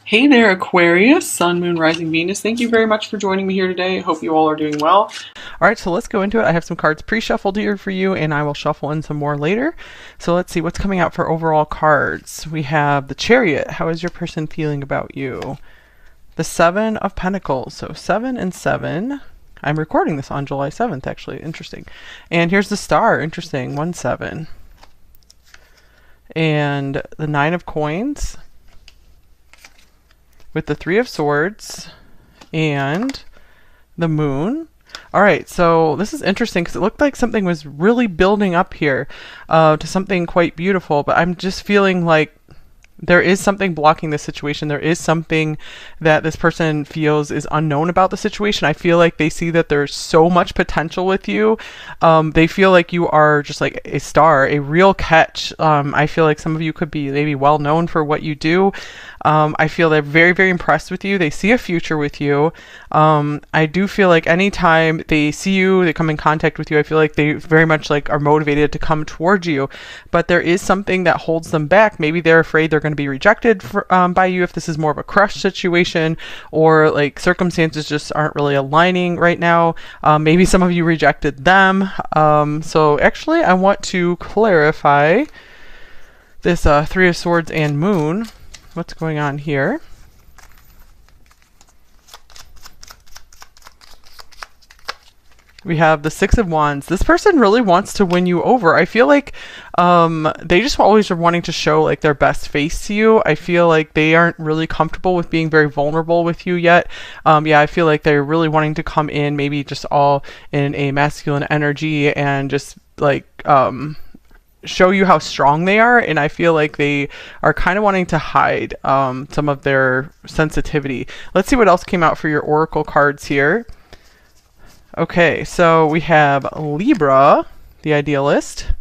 Hey there, Aquarius, Sun, Moon, Rising, Venus. Thank you very much for joining me here today. Hope you all are doing well. All right, so let's go into it. I have some cards pre-shuffled here for you, and I will shuffle in some more later. So let's see what's coming out for overall cards. We have the Chariot. How is your person feeling about you? The Seven of Pentacles. So 7 and 7. I'm recording this on July 7th, actually. Interesting. And here's the Star. Interesting. 1, 7. And the Nine of Coins with the Three of Swords and the Moon. All right, so this is interesting because it looked like something was really building up here to something quite beautiful, but I'm just feeling like there is something blocking this situation. There is something that this person feels is unknown about the situation. I feel like they see that there's so much potential with you. They feel like you are just like a star, a real catch. I feel like some of you could be maybe well known for what you do. I feel they're very, very impressed with you. They see a future with you. I do feel like anytime they see you, they come in contact with you, I feel like they very much like are motivated to come towards you. But there is something that holds them back. Maybe they're afraid they're going to be rejected by you if this is more of a crush situation, or like circumstances just aren't really aligning right now. Maybe some of you rejected them. So actually, I want to clarify this Three of Swords and Moon. What's going on here? We have the Six of Wands. This person really wants to win you over. I feel like they just always are wanting to show like their best face to you. I feel like they aren't really comfortable with being very vulnerable with you yet. Yeah, I feel like they're really wanting to come in maybe just all in a masculine energy and just like show you how strong they are, and I feel like they are kind of wanting to hide some of their sensitivity. Let's see what else came out for your oracle cards here. Okay, so we have Libra, the idealist.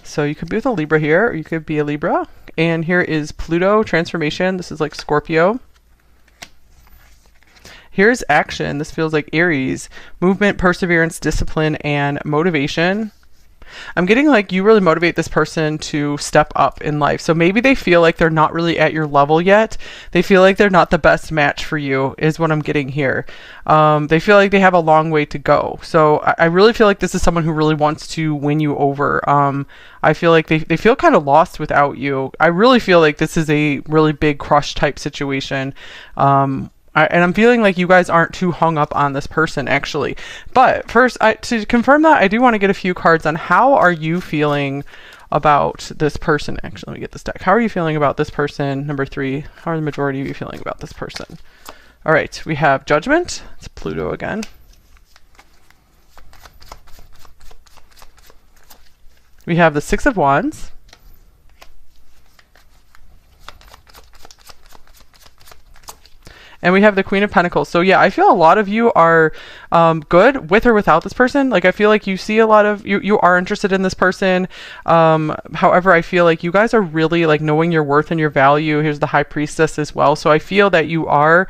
So you could be with a Libra here, or you could be a Libra. And here is Pluto, transformation. This is like Scorpio. Here's action. This feels like Aries, movement, perseverance, discipline, and motivation. I'm getting like you really motivate this person to step up in life. So maybe they feel like they're not really at your level yet. They feel like they're not the best match for you is what I'm getting here. They feel like they have a long way to go. So I really feel like this is someone who really wants to win you over. I feel like they feel kind of lost without you. I really feel like this is a really big crush type situation. And I'm feeling like you guys aren't too hung up on this person, actually. But first, to confirm that, I do want to get a few cards on how are you feeling about this person. Actually, let me get this deck. How are you feeling about this person? Number 3, how are the majority of you feeling about this person? All right, we have Judgment. It's Pluto again. We have the Six of Wands. And we have the Queen of Pentacles. So yeah, I feel a lot of you are good with or without this person. Like I feel like you see a lot of, you are interested in this person. However, I feel like you guys are really like knowing your worth and your value. Here's the High Priestess as well. So I feel that you are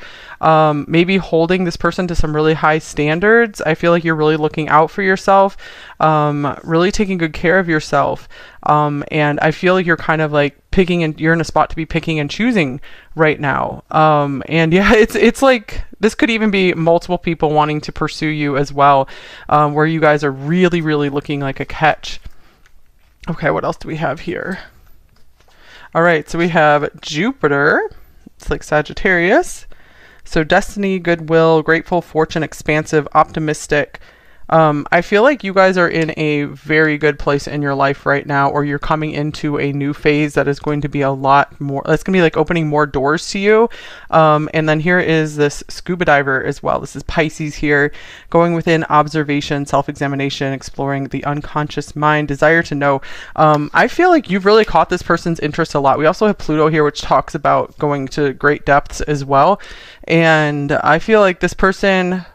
maybe holding this person to some really high standards. I feel like you're really looking out for yourself, really taking good care of yourself. And I feel like you're kind of like picking, and you're in a spot to be picking and choosing right now. And yeah, it's like this could even be multiple people wanting to pursue you as well, where you guys are really, really looking like a catch. Okay, what else do we have here? All right, so we have Jupiter. It's like Sagittarius. So destiny, goodwill, grateful, fortune, expansive, optimistic. I feel like you guys are in a very good place in your life right now, or you're coming into a new phase that is going to be a lot more, that's going to be like opening more doors to you. And then here is this scuba diver as well. This is Pisces here, going within, observation, self-examination, exploring the unconscious mind, desire to know. I feel like you've really caught this person's interest a lot. We also have Pluto here, which talks about going to great depths as well. And I feel like this person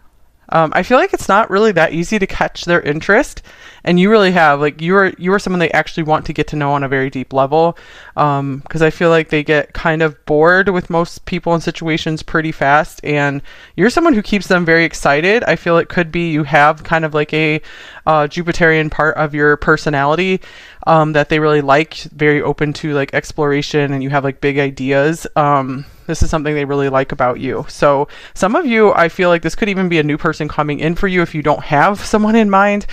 I feel like it's not really that easy to catch their interest, and you really have, like, you are someone they actually want to get to know on a very deep level, because I feel like they get kind of bored with most people in situations pretty fast, and you're someone who keeps them very excited. I feel it could be you have kind of like a Jupiterian part of your personality that they really like, very open to like exploration, and you have like big ideas. This is something they really like about you. So some of you, I feel like this could even be a new person coming in for you if you don't have someone in mind.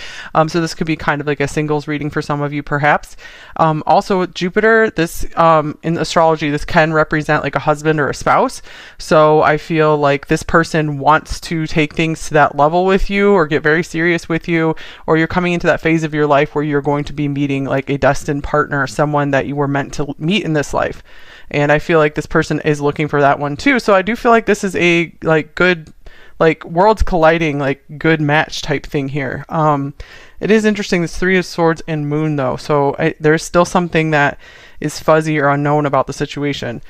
So this could be kind of like a singles reading for some of you, perhaps. Also with Jupiter, this in astrology, this can represent like a husband or a spouse. So I feel like this person wants to take things to that level with you, or get very serious with you, or you're coming into that phase of your life where you're going to be meeting like a destined partner, someone that you were meant to meet in this life. And I feel like this person is looking for that one too. So I do feel like this is a like good, like worlds colliding, like good match type thing here. It is interesting, this Three of Swords and Moon though. So there's still something that is fuzzy or unknown about the situation.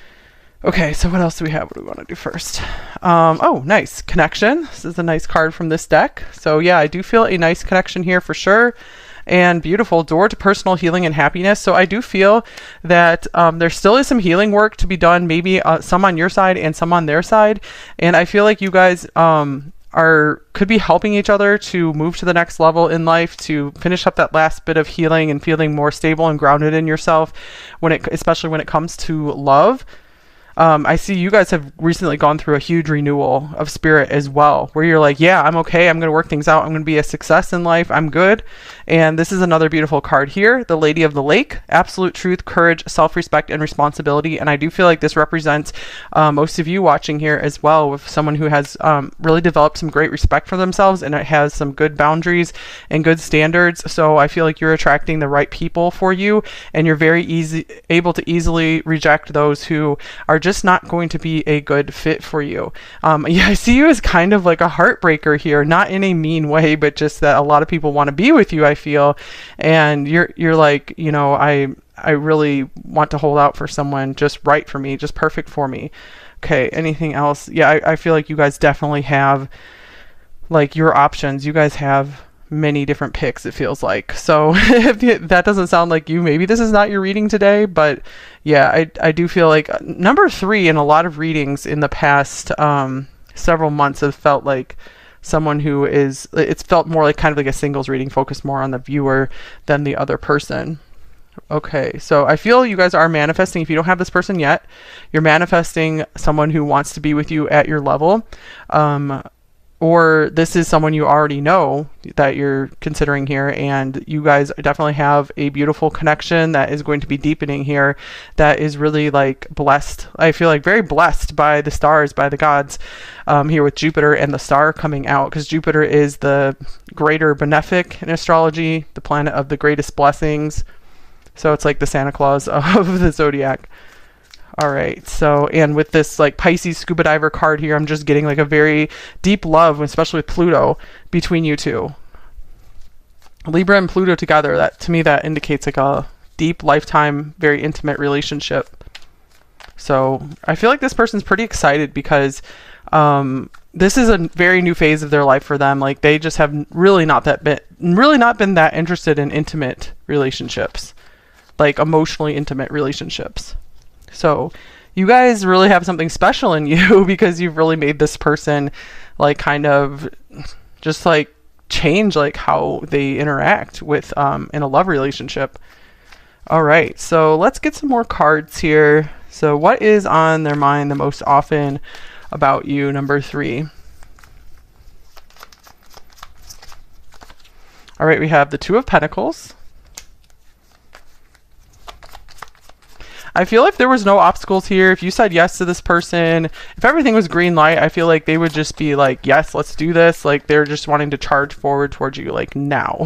Okay, so what else do we have? What do we want to do first? Oh, nice. Connection. This is a nice card from this deck. So yeah, I do feel a nice connection here for sure. And beautiful door to personal healing and happiness. So I do feel that there still is some healing work to be done, maybe some on your side and some on their side. And I feel like you guys could be helping each other to move to the next level in life, to finish up that last bit of healing and feeling more stable and grounded in yourself, especially when it comes to love. I see you guys have recently gone through a huge renewal of spirit as well, where you're like, yeah, I'm okay. I'm going to work things out. I'm going to be a success in life. I'm good. And this is another beautiful card here. The Lady of the Lake, absolute truth, courage, self-respect, and responsibility. And I do feel like this represents most of you watching here as well, with someone who has really developed some great respect for themselves, and it has some good boundaries and good standards. So I feel like you're attracting the right people for you, and you're very able to easily reject those who are just not going to be a good fit for you. Yeah, I see you as kind of like a heartbreaker here, not in a mean way, but just that a lot of people want to be with you, I feel, and you're like, you know, I really want to hold out for someone just right for me, just perfect for me. Okay, anything else? Yeah, I feel like you guys definitely have like your options. You guys have many different picks, it feels like. So if that doesn't sound like you, maybe this is not your reading today. But yeah, I do feel like number 3 in a lot of readings in the past several months have felt like someone who is, it's felt more like kind of like a singles reading, focused more on the viewer than the other person. Okay, so I feel you guys are manifesting, if you don't have this person yet, you're manifesting someone who wants to be with you at your level. Or this is someone you already know that you're considering here, and you guys definitely have a beautiful connection that is going to be deepening here, that is really like blessed. I feel like very blessed by the stars, by the gods, here with Jupiter and the star coming out, because Jupiter is the greater benefic in astrology, the planet of the greatest blessings. So it's like the Santa Claus of the zodiac. All right, so, and with this like Pisces scuba diver card here, I'm just getting like a very deep love, especially with Pluto, between you two. Libra and Pluto together, that to me that indicates like a deep, lifetime, very intimate relationship. So I feel like this person's pretty excited because this is a very new phase of their life for them. Like they just have really not been that interested in intimate relationships, like emotionally intimate relationships. So you guys really have something special in you because you've really made this person like kind of just like change like how they interact with in a love relationship. All right, so let's get some more cards here. So what is on their mind the most often about you, number 3? All right, we have the Two of Pentacles. I feel if there was no obstacles here, if you said yes to this person, if everything was green light, I feel like they would just be like, yes, let's do this. Like they're just wanting to charge forward towards you like now.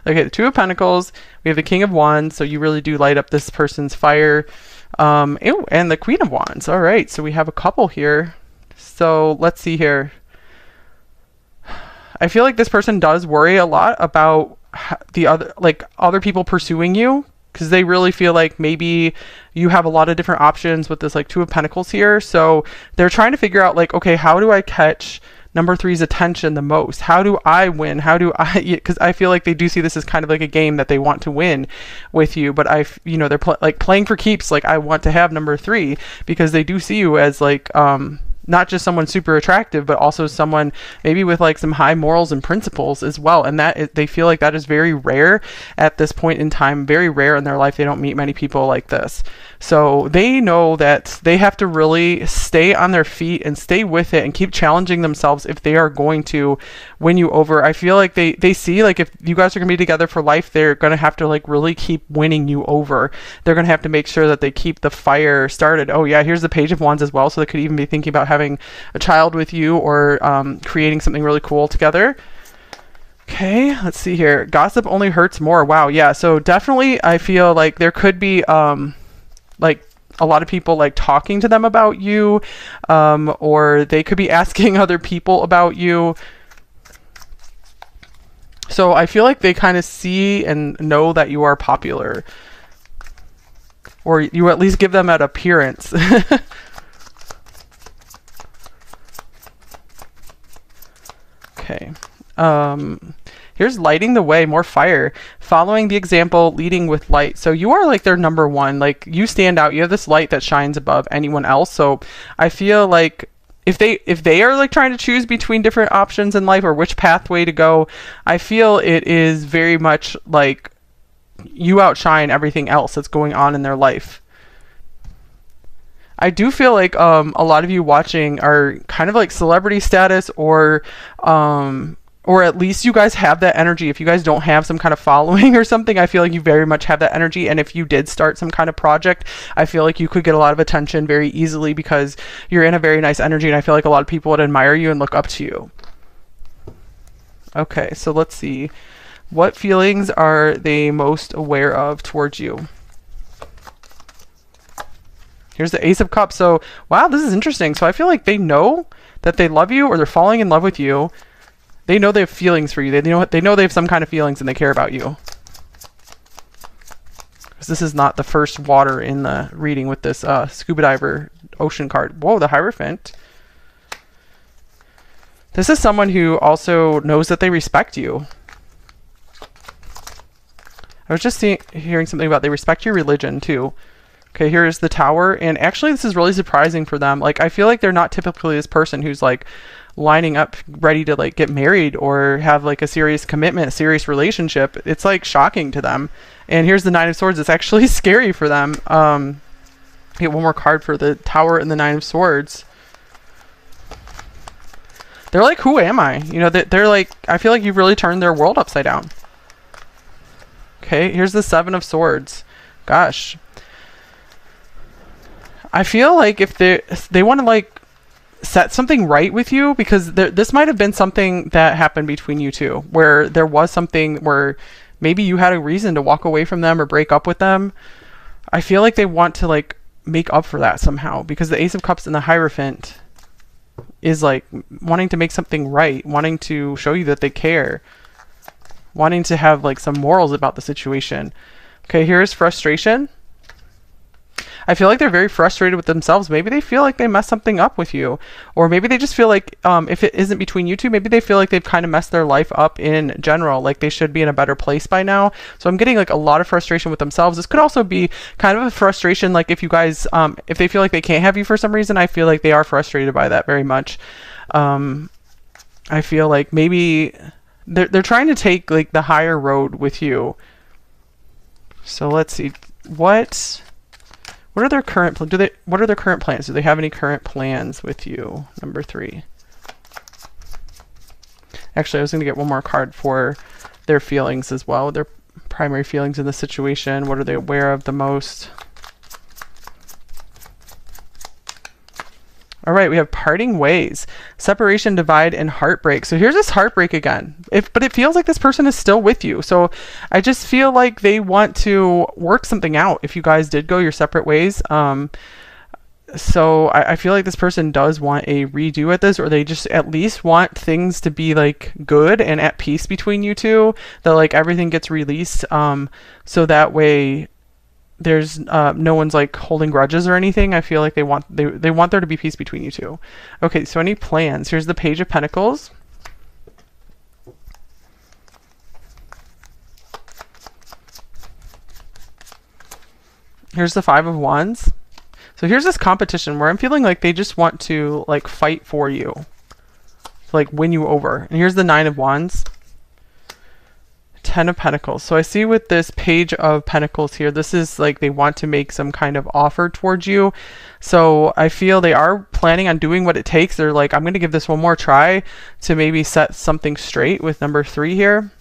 Okay, the Two of Pentacles, we have the King of Wands. So you really do light up this person's fire. And the Queen of Wands. All right, so we have a couple here. So let's see here. I feel like this person does worry a lot about the other people pursuing you, because they really feel like maybe you have a lot of different options with this like Two of Pentacles here. So they're trying to figure out like, okay, how do I catch number three's attention the most. How do I win? How do I, because I feel like they do see this as kind of like a game that they want to win with you, but they're like playing for keeps. Like, I want to have number three because they do see you as like, not just someone super attractive, but also someone maybe with like some high morals and principles as well. And they feel like that is very rare at this point in time, very rare in their life. They don't meet many people like this. So they know that they have to really stay on their feet and stay with it and keep challenging themselves if they are going to win you over. I feel like they see like if you guys are going to be together for life, they're going to have to like really keep winning you over. They're going to have to make sure that they keep the fire started. Oh yeah, here's the Page of Wands as well. So they could even be thinking about having a child with you or creating something really cool together. Okay, let's see here. Gossip only hurts more. Wow, yeah. So definitely I feel like there could be like a lot of people like talking to them about you, or they could be asking other people about you. So I feel like they kind of see and know that you are popular, or you at least give them an appearance. Okay. Here's lighting the way, more fire, following the example, leading with light. So you are like their number one, like you stand out. You have this light that shines above anyone else. So I feel like if they are like trying to choose between different options in life or which pathway to go, I feel it is very much like you outshine everything else that's going on in their life. I do feel like a lot of you watching are kind of like celebrity status, or at least you guys have that energy. If you guys don't have some kind of following or something, I feel like you very much have that energy. And if you did start some kind of project, I feel like you could get a lot of attention very easily because you're in a very nice energy. And I feel like a lot of people would admire you and look up to you. Okay, so let's see. What feelings are they most aware of towards you? Here's the Ace of Cups. So, wow, this is interesting. So I feel like they know that they love you or they're falling in love with you. They know they have feelings for you. They know they have some kind of feelings and they care about you. Because this is not the first water in the reading with this scuba diver ocean card. Whoa, the Hierophant. This is someone who also knows that they respect you. I was just hearing something about they respect your religion too. Okay, here's the Tower. And actually, this is really surprising for them. Like, I feel like they're not typically this person who's like lining up ready to like get married or have like a serious commitment, a serious relationship. It's like shocking to them. And here's the Nine of Swords. It's actually scary for them. Get one more card for the Tower and the Nine of Swords. They're like, who am I? You know, they're like, I feel like you've really turned their world upside down. Okay, here's the Seven of Swords. Gosh. I feel like if they want to like set something right with you, because this might have been something that happened between you two, where there was something where maybe you had a reason to walk away from them or break up with them. I feel like they want to like make up for that somehow, because the Ace of Cups and the Hierophant is like wanting to make something right, wanting to show you that they care, wanting to have like some morals about the situation. Okay, here's frustration. I feel like they're very frustrated with themselves. Maybe they feel like they messed something up with you. Or maybe they just feel like if it isn't between you two, maybe they feel like they've kind of messed their life up in general. Like they should be in a better place by now. So I'm getting like a lot of frustration with themselves. This could also be kind of a frustration, like if you guys, if they feel like they can't have you for some reason, I feel like they are frustrated by that very much. I feel like maybe they're trying to take like the higher road with you. So let's see. What are their current what are their current plans? Do they have any current plans with you? Number 3. Actually, I was going to get one more card for their feelings as well. Their primary feelings in the situation. What are they aware of the most? All right, we have parting ways, separation, divide, and heartbreak. So here's this heartbreak again. But it feels like this person is still with you. So I just feel like they want to work something out if you guys did go your separate ways. So I feel like this person does want a redo at this, or they just at least want things to be like good and at peace between you two, that like everything gets released. So that way there's no one's like holding grudges or anything. I feel like they want there to be peace between you two. Okay, so any plans? Here's the Page of Pentacles. Here's the Five of Wands. So here's this competition where I'm feeling like they just want to like fight for you, to, like win you over. And here's the Nine of Wands. Ten of Pentacles. So I see with this Page of Pentacles here, this is like they want to make some kind of offer towards you. So I feel they are planning on doing what it takes. They're like, I'm going to give this one more try to maybe set something straight with number 3 here.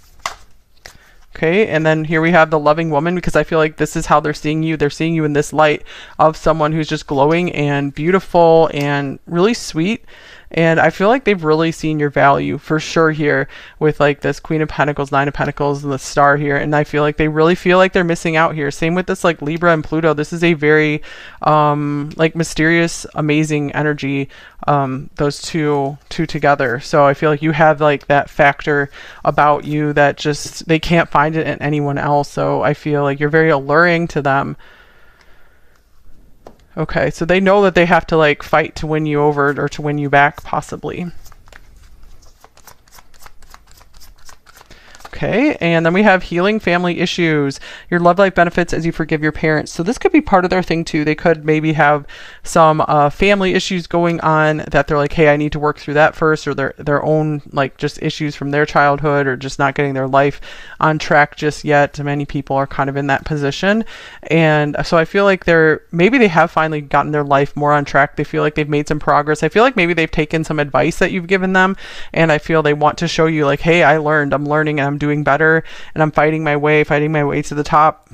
Okay, and then here we have the Loving Woman, because I feel like this is how they're seeing you. They're seeing you in this light of someone who's just glowing and beautiful and really sweet. And I feel like they've really seen your value for sure here with like this Queen of Pentacles, Nine of Pentacles, and the Star here. And I feel like they really feel like they're missing out here. Same with this like Libra and Pluto. This is a very like mysterious, amazing energy, those two together. So I feel like you have like that factor about you that just they can't find it in anyone else. So I feel like you're very alluring to them. Okay, so they know that they have to like fight to win you over or to win you back, possibly. Okay, and then we have healing family issues. Your love life benefits as you forgive your parents. So this could be part of their thing too. They could maybe have some family issues going on that they're like, hey, I need to work through that first, or their own like just issues from their childhood, or just not getting their life on track just yet. Many people are kind of in that position. And so I feel like maybe they have finally gotten their life more on track. They feel like they've made some progress. I feel like maybe they've taken some advice that you've given them, and I feel they want to show you like, hey, I'm learning, and I'm doing better, and I'm fighting my way to the top.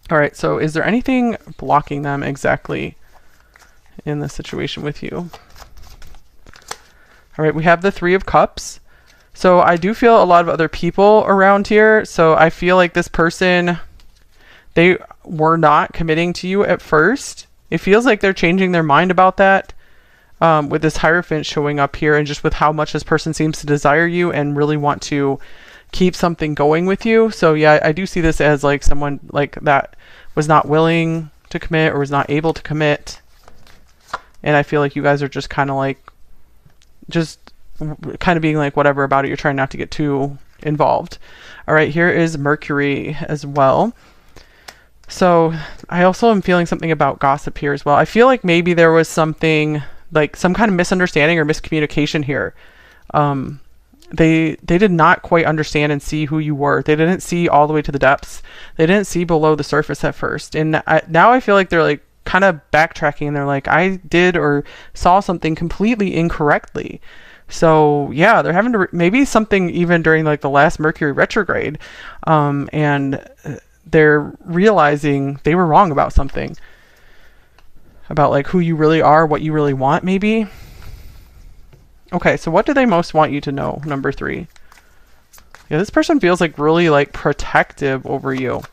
All right, so is there anything blocking them exactly in this situation with you? All right, we have the Three of Cups. So I do feel a lot of other people around here. So I feel like this person, they were not committing to you at first. It feels like they're changing their mind about that. With this Hierophant showing up here, and just with how much this person seems to desire you and really want to keep something going with you. So yeah, I do see this as like someone like that was not willing to commit or was not able to commit. And I feel like you guys are just kind of like, just kind of being like whatever about it. You're trying not to get too involved. All right, here is Mercury as well. So I also am feeling something about gossip here as well. I feel like maybe there was something like some kind of misunderstanding or miscommunication here. They did not quite understand and see who you were. They didn't see all the way to the depths. They didn't see below the surface at first. And now I feel like they're like kind of backtracking, and they're like, I did or saw something completely incorrectly. So yeah, they're having to maybe something even during like the last Mercury retrograde, and they're realizing they were wrong about something, about like who you really are, what you really want maybe. Okay, so what do they most want you to know? Number 3. Yeah, this person feels like really like protective over you.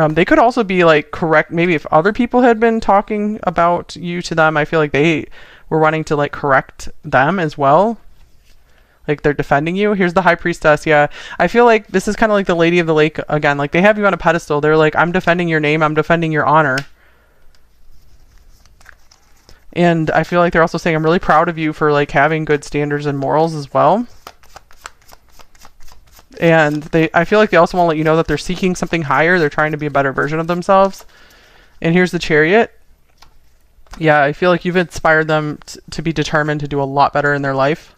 They could also be like correct. Maybe if other people had been talking about you to them, I feel like they were wanting to like correct them as well. Like they're defending you. Here's the High Priestess. Yeah, I feel like this is kind of like the Lady of the Lake again. Like they have you on a pedestal. They're like, I'm defending your name. I'm defending your honor. And I feel like they're also saying, I'm really proud of you for like having good standards and morals as well. And I feel like they also want to let you know that they're seeking something higher. They're trying to be a better version of themselves. And here's the Chariot. Yeah, I feel like you've inspired them to be determined to do a lot better in their life.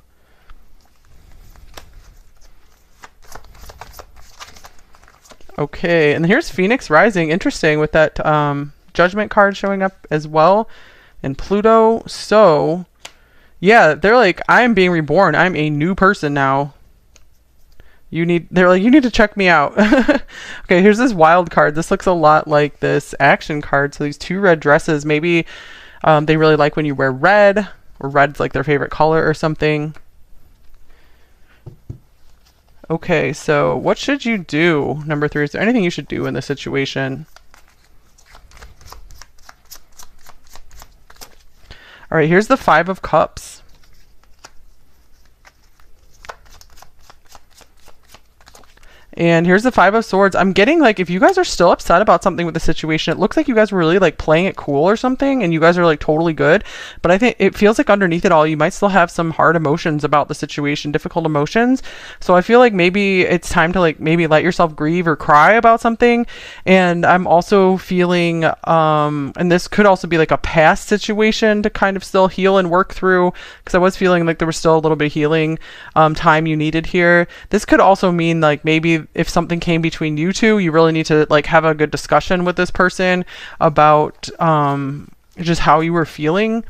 Okay, and here's Phoenix Rising. Interesting with that Judgment card showing up as well. And Pluto. So yeah, they're like, I'm being reborn. I'm a new person now. They're like, you need to check me out. Okay, here's this Wild card. This looks a lot like this Action card. So these 2 red dresses, maybe they really like when you wear red, or red's like their favorite color or something. Okay, so what should you do? Number 3, is there anything you should do in this situation? All right, here's the Five of Cups. And here's the Five of Swords. I'm getting like, if you guys are still upset about something with the situation, it looks like you guys were really like playing it cool or something, and you guys are like totally good. But I think it feels like underneath it all, you might still have some hard emotions about the situation, difficult emotions. So I feel like maybe it's time to like maybe let yourself grieve or cry about something. And I'm also feeling, and this could also be like a past situation to kind of still heal and work through, because I was feeling like there was still a little bit of healing time you needed here. This could also mean like maybe if something came between you two, you really need to like have a good discussion with this person about just how you were feeling,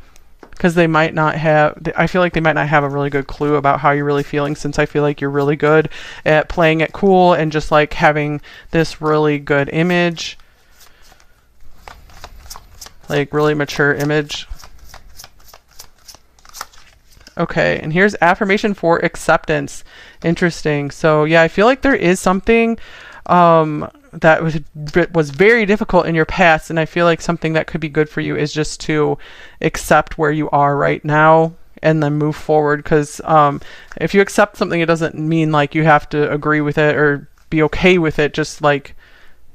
because they might not have, I feel like they might not have a really good clue about how you're really feeling, since I feel like you're really good at playing it cool and just like having this really good image, like really mature image. Okay, and here's affirmation for acceptance. Interesting. So yeah, I feel like there is something that was very difficult in your past, and I feel like something that could be good for you is just to accept where you are right now and then move forward. Because if you accept something, it doesn't mean like you have to agree with it or be okay with it. Just like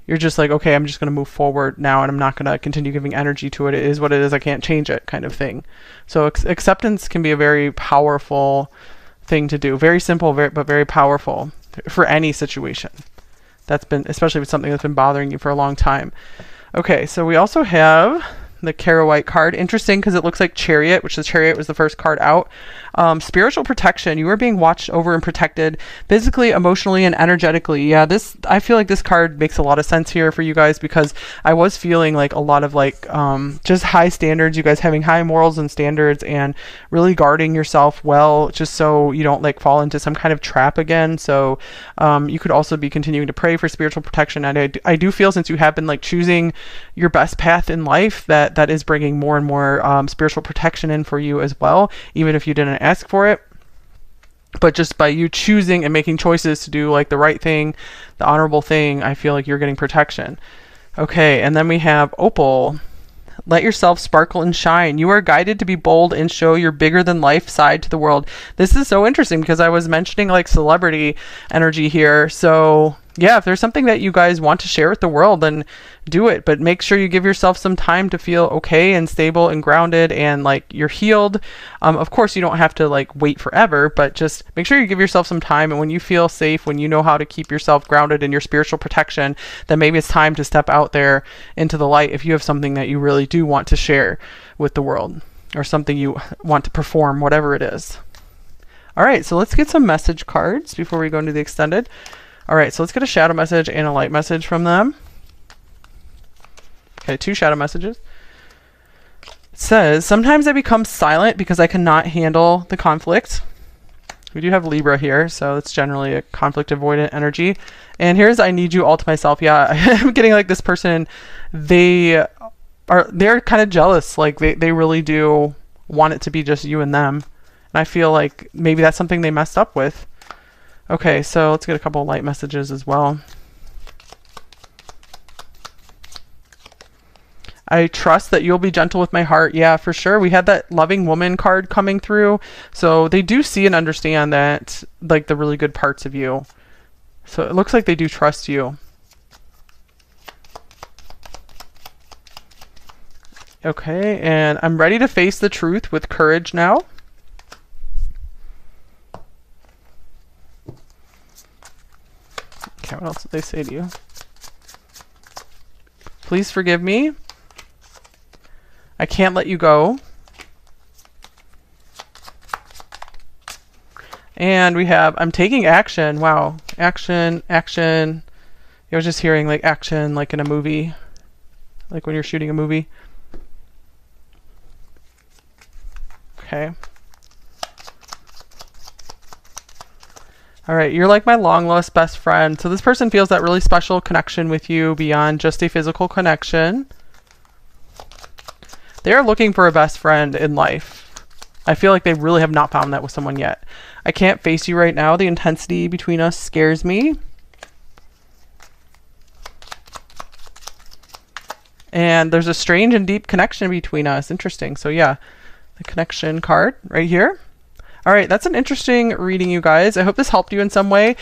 you're just like, okay, I'm just going to move forward now, and I'm not going to continue giving energy to it. It is what it is. I can't change it, kind of thing. So acceptance can be a very powerful thing to do. Very simple, but very powerful for any situation. That's been, especially with something that's been bothering you for a long time. Okay, so we also have the Kara White card. Interesting, because it looks like Chariot, which the Chariot was the first card out. Spiritual protection. You are being watched over and protected physically, emotionally, and energetically. Yeah, this, I feel like this card makes a lot of sense here for you guys, because I was feeling like a lot of like just high standards, you guys having high morals and standards, and really guarding yourself well, just so you don't like fall into some kind of trap again. So you could also be continuing to pray for spiritual protection. And I do feel, since you have been like choosing your best path in life, that is bringing more and more spiritual protection in for you as well, even if you didn't ask for it. But just by you choosing and making choices to do like the right thing, the honorable thing, I feel like you're getting protection. Okay, and then we have Opal. Let yourself sparkle and shine. You are guided to be bold and show your bigger than life side to the world. This is so interesting, because I was mentioning like celebrity energy here. So yeah, if there's something that you guys want to share with the world, then do it. But make sure you give yourself some time to feel okay and stable and grounded and like you're healed. Of course, you don't have to like wait forever, but just make sure you give yourself some time. And when you feel safe, when you know how to keep yourself grounded in your spiritual protection, then maybe it's time to step out there into the light if you have something that you really do want to share with the world, or something you want to perform, whatever it is. All right, so let's get some message cards before we go into the extended. All right, so let's get a shadow message and a light message from them. Okay, 2 shadow messages. It says, sometimes I become silent because I cannot handle the conflict. We do have Libra here, so it's generally a conflict avoidant energy. And here's, I need you all to myself. Yeah, I'm getting like this person, they're kind of jealous. Like they really do want it to be just you and them. And I feel like maybe that's something they messed up with. Okay, so let's get a couple of light messages as well. I trust that you'll be gentle with my heart. Yeah, for sure. We had that loving woman card coming through. So they do see and understand that, like, the really good parts of you. So it looks like they do trust you. Okay, and I'm ready to face the truth with courage now. Okay, what else did they say to you? Please forgive me. I can't let you go. And we have, I'm taking action. Wow. Action, action. I was just hearing like action like in a movie. Like when you're shooting a movie. Okay. All right, you're like my long lost best friend. So this person feels that really special connection with you beyond just a physical connection. They're looking for a best friend in life. I feel like they really have not found that with someone yet. I can't face you right now. The intensity between us scares me. And there's a strange and deep connection between us. Interesting. So yeah, the connection card right here. All right, that's an interesting reading, you guys. I hope this helped you in some way.